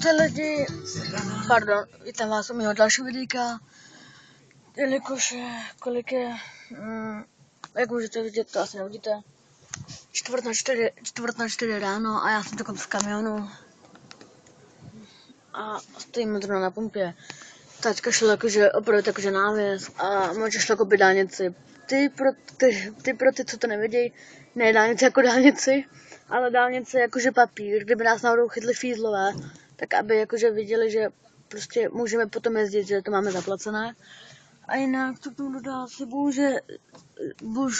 Čaute lidi, pardon, vítám vás u mého dalšího videjka, jelikož kolik je, jak můžete vidět, to asi neuvidíte, 3:45 ráno a já jsem dokonce v kamionu a stojím zrovna na pumpě. Tačka šla jakože opravdu jakože návěs a může šla koupit dálnici. Ty pro ty, co to nevědějí, ne dálnici jako dálnici, ale dálnici jakože papír, kdyby nás náhodou chytli fízlové, tak aby jakože viděli, že prostě můžeme potom jezdit, že to máme zaplacené. A jinak to budu dát, slibuju, že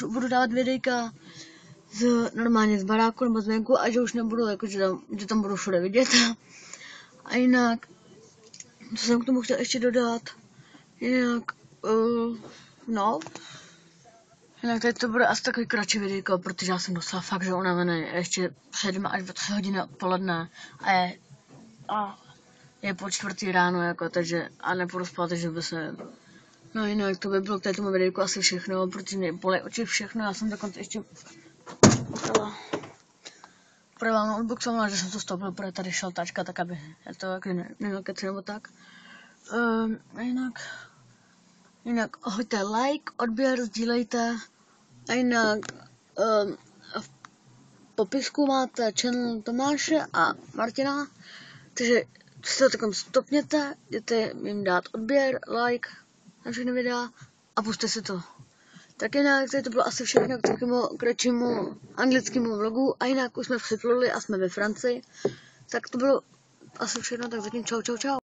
budu dávat videjka normálně z baráku nebo z venku a že už nebudu, jakože že tam budu všude vidět. A jinak, co jsem k tomu chtěl ještě dodat, jinak tady to bude asi takový kratší videjko, protože já jsem docela fakt, že unavený, ještě 7 až 20 hodin odpoledne a je po 4 ráno, jako, takže a nepůjdu spát, takže by se. No jinak to by bylo k tomu videjku asi všechno, protože mě bolí oči všechno, já jsem dokonce ještě upravila notebook, že jsem to stopil, protože tady šel tačka, tak aby je to jako neměl keci nebo tak. Jinak hoďte like, odběr, sdílejte. A jinak v popisku máte channel Tomáše a Martina, takže si to takom stopněte, jděte jim dát odběr, like na všechny videa a puste si to. Tak jinak to bylo asi všechno k takovému kratšímu anglickému vlogu a jinak už jsme připluli a jsme ve Francii. Tak to bylo asi všechno, tak zatím čau.